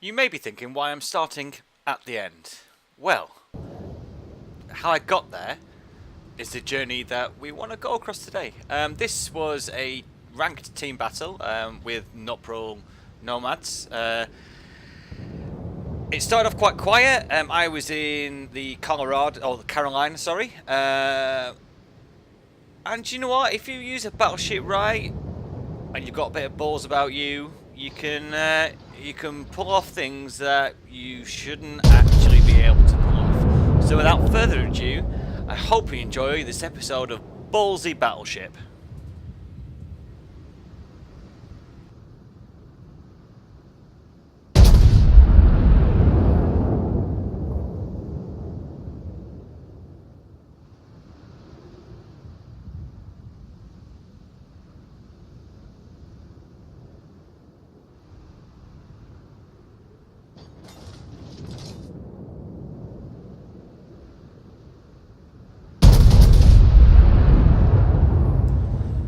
You may be thinking why I'm starting at the end. Well, how I got there is the journey that we want to go across today. This was a ranked team battle with Nopryl Nomands. It started off quite quiet. I was in the Carolina, sorry. And you know what? If you use a battleship right, and you've got a bit of balls about you, you can pull off things that you shouldn't actually be able to pull off. So without further ado, I hope you enjoy this episode of Ballsy Battleship.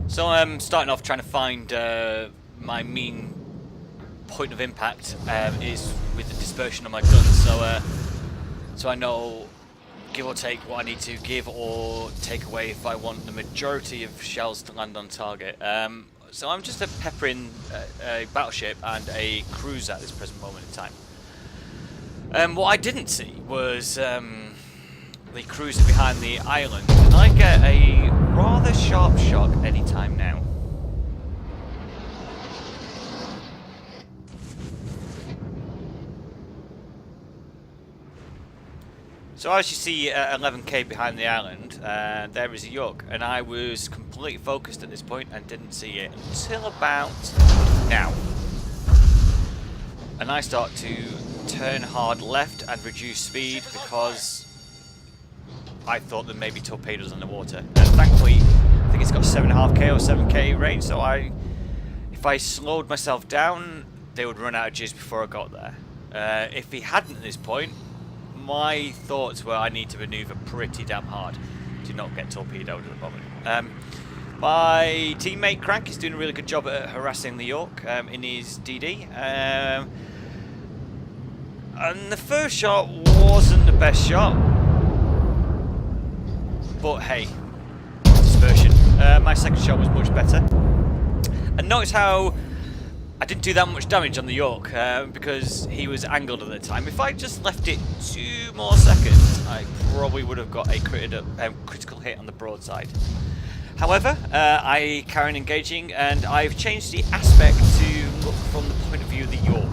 So I'm starting off trying to find my mean point of impact is with the dispersion of my guns, so I know give or take what I need to give or take away if I want the majority of shells to land on target. So I'm just peppering a battleship and a cruiser at this present moment in time. What I didn't see was the cruiser behind the island, and I get a rather sharp shock any time now. So as you see 11k behind the island, there is a York, and I was completely focused at this point and didn't see it until about now. And I start to turn hard left and reduce speed because I thought there may be torpedoes on the water. And thankfully, I think it's got 7.5k or 7k range, so if I slowed myself down, they would run out of juice before I got there. If he hadn't at this point, my thoughts were I need to maneuver pretty damn hard to not get torpedoed at the moment. My teammate Crank is doing a really good job at harassing the York in his DD. And the first shot wasn't the best shot, but hey, dispersion. My second shot was much better. And notice how I didn't do that much damage on the York because he was angled at the time. If I just left it 2 more seconds, I probably would have got a critical hit on the broadside. However, I carry on engaging, and I've changed the aspect to look from the point of view of the York.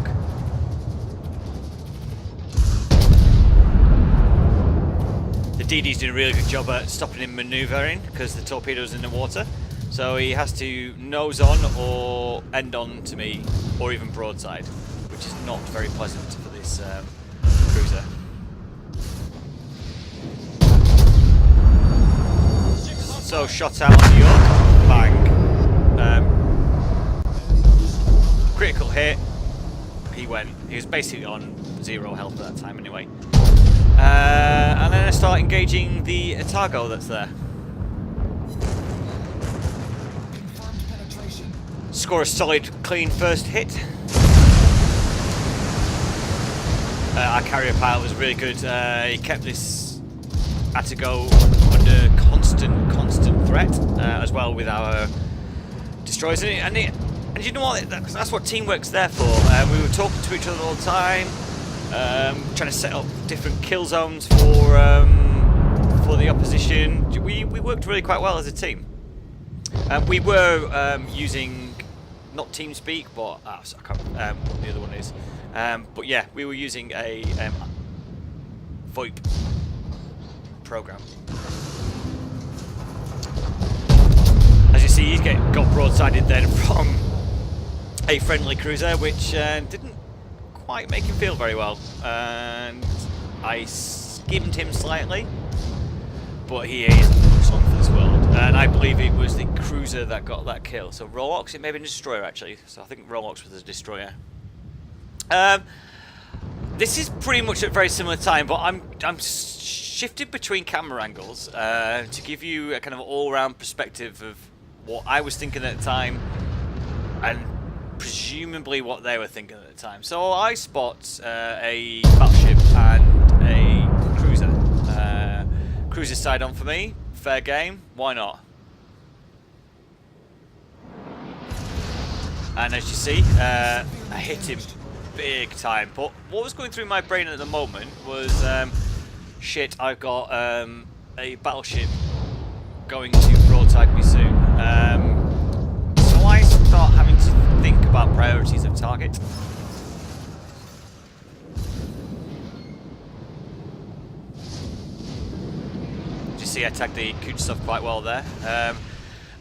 The DD's doing a really good job at stopping him manoeuvring because the torpedo's in the water. So he has to nose on or end on to me, or even broadside, which is not very pleasant for this cruiser. So shot out on the York, bang. Critical hit, he went. He was basically on 0 health at that time anyway. And then I start engaging the Targo that's there. Score a solid, clean first hit. Our carrier pilot was really good. He kept this Atago under constant threat, as well with our destroyers. And you know what? That's what teamwork's there for. We were talking to each other all the time, trying to set up different kill zones for the opposition. We worked really quite well as a team. We were using not TeamSpeak, but I can't remember what the other one is. But yeah, we were using a VoIP program. As you see, he's got broadsided then from a friendly cruiser, which didn't quite make him feel very well. And I skimmed him slightly, but he isn't son for this world. And I believe it was the cruiser that got that kill. So Rolox, it may have been a destroyer actually. So I think Rolox was a destroyer. This is pretty much at a very similar time, but I'm shifted between camera angles to give you a kind of all-round perspective of what I was thinking at the time and presumably what they were thinking at the time. So I spot a battleship and a cruiser. Cruiser side on for me. Fair game. Why not? And as you see, I hit him big time. But what was going through my brain at the moment was, shit, I've got a battleship going to broadside me soon. So I start having to think about priorities of target. You see, I tagged the Kuchsov quite well there.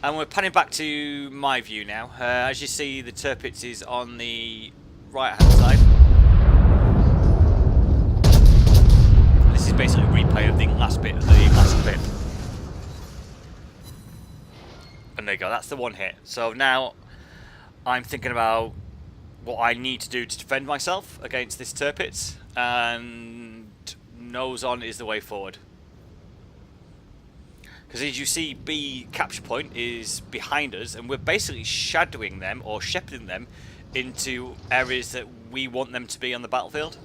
And we're panning back to my view now. As you see, the Tirpitz is on the right-hand side. This is basically a replay of the last bit of the last bit. And there you go, that's the one hit. So now I'm thinking about what I need to do to defend myself against this Tirpitz, and nose on is the way forward. Because as you see, B capture point is behind us, and we're basically shadowing them or shepherding them into areas that we want them to be on the battlefield.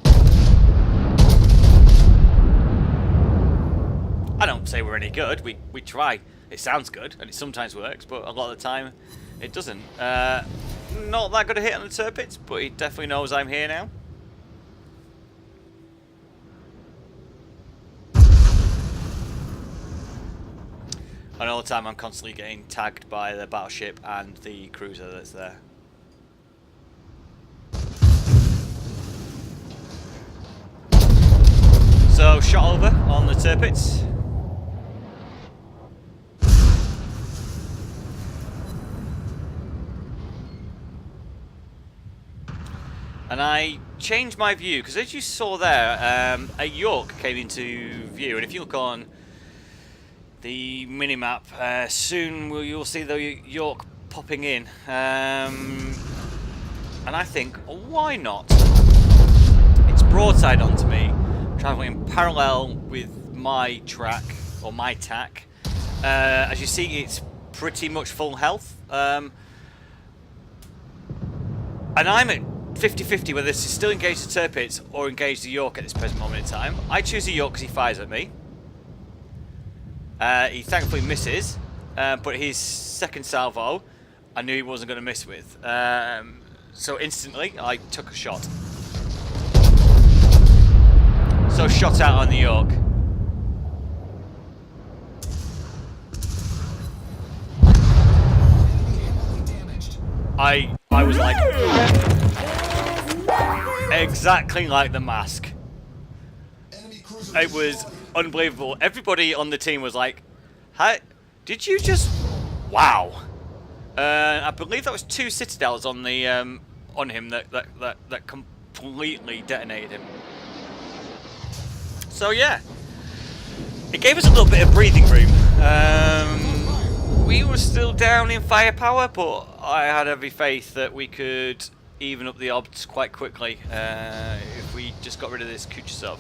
I don't say we're any good. We try. It sounds good, and it sometimes works, but a lot of the time it doesn't. Not that good a hit on the Tirpitz, but he definitely knows I'm here now. And all the time I'm constantly getting tagged by the battleship and the cruiser that's there. So, shot over on the Tirpitz. And I changed my view, because as you saw there, a York came into view, and if you look on the minimap, soon you'll see the York popping in, and I think, why not? It's broadside onto me, travelling parallel with my track, or my tack. As you see, it's pretty much full health, and I'm at 50-50 whether to still engage the Tirpitz or engage the York at this present moment in time. I choose the York because he fires at me. He thankfully misses, but his second salvo I knew he wasn't going to miss with. So instantly I took a shot. So shot out on the York. I was like, exactly like the mask. It was unbelievable. Everybody on the team was like, "How did you just? Wow!" I believe that was 2 citadels on the on him that completely detonated him. So yeah, it gave us a little bit of breathing room. We were still down in firepower, but I had every faith that we could even up the odds quite quickly if we just got rid of this Kuchsov.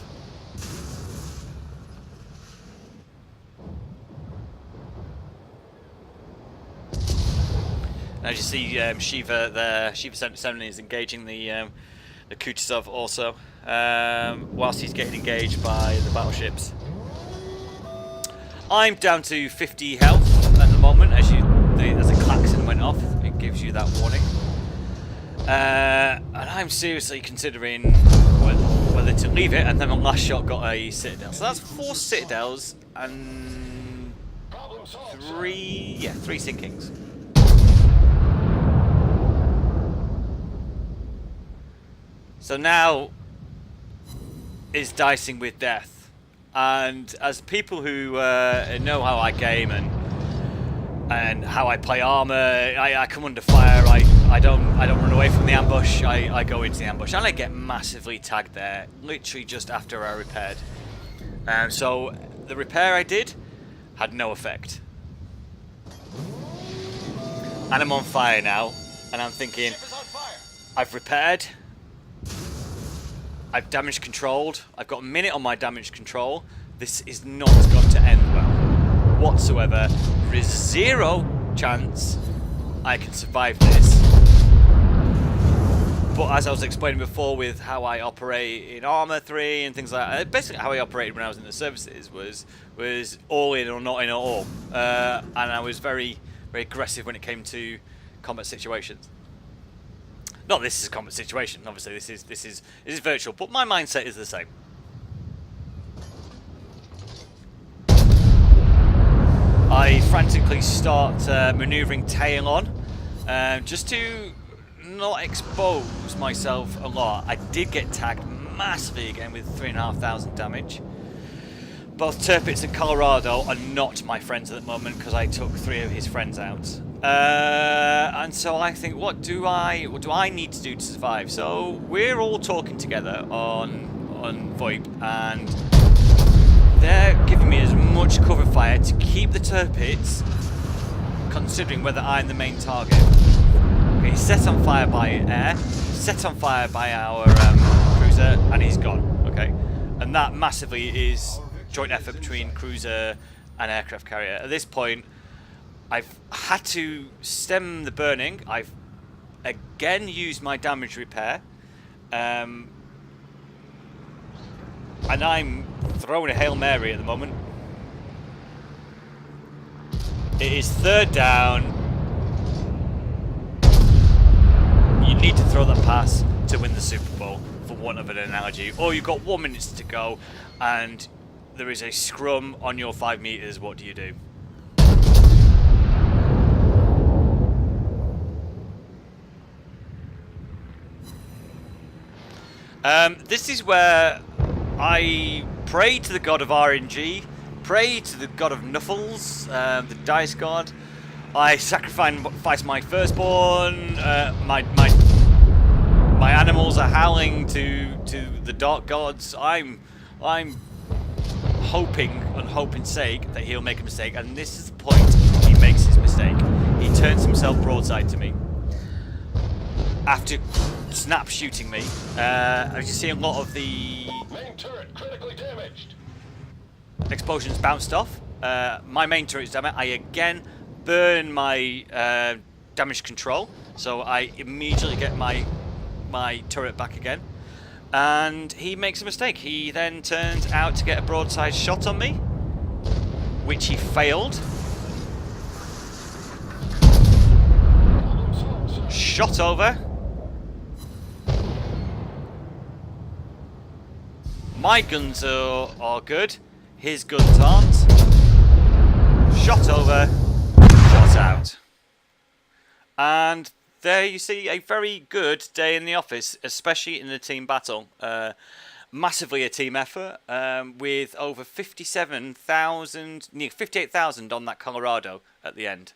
As you see, Shiva there, Shiva 77 is engaging the Kuchsov also, whilst he's getting engaged by the battleships. I'm down to 50 health at the moment. As the klaxon went off, it gives you that warning. And I'm seriously considering whether to leave it, and then my last shot got a citadel. So that's 4 citadels and 3 sinkings. So now is dicing with death. And as people who know how I game and how I play armor, I come under fire. I don't run away from the ambush. I go into the ambush, and I get massively tagged there, literally just after I repaired. So the repair I did had no effect, and I'm on fire now. And I'm thinking, I've repaired. I've damage controlled. I've got a minute on my damage control. This is not going to end well whatsoever. There is 0 chance I can survive this. But as I was explaining before with how I operate in Armour 3 and things like that, basically how I operated when I was in the services was all in or not in at all. And I was very, very aggressive when it came to combat situations. Not this is a combat situation, obviously this is virtual, but my mindset is the same. I frantically start manoeuvring tail on, just to not expose myself a lot. I did get tagged massively again with 3,500 damage. Both Tirpitz and Colorado are not my friends at the moment because I took 3 of his friends out. And so I think, what do I need to do to survive? So we're all talking together on VoIP, and they're giving me as much cover fire to keep the Tirpitz, considering whether I'm the main target. Okay, he's set on fire by air, set on fire by our cruiser, and he's gone. Okay, and that massively is joint effort between cruiser and aircraft carrier. At this point, I've had to stem the burning. I've again used my damage repair, and I'm throwing a Hail Mary at the moment. It is 3rd down. You need to throw that pass to win the Super Bowl, for want of an analogy. Or you've got 1 minute to go, and there is a scrum on your 5 meters. What do you do? This is where I pray to the god of RNG, pray to the god of Knuffles, the dice god. I sacrifice my firstborn. My animals are howling to the dark gods. I'm hoping, on hope's sake, that he'll make a mistake, and this is the point he makes his mistake. He turns himself broadside to me after snap shooting me. As you see, a lot of the main turret critically damaged. Explosions bounced off. My main turret is damaged. I again burn my damage control, so I immediately get my turret back again. And he makes a mistake. He then turns out to get a broadside shot on me, which he failed. Shot over. My guns are good. His guns aren't. Shot over. Shot out. And there you see a very good day in the office, especially in the team battle. Massively a team effort, with over 57,000, near 58,000 on that Colorado at the end.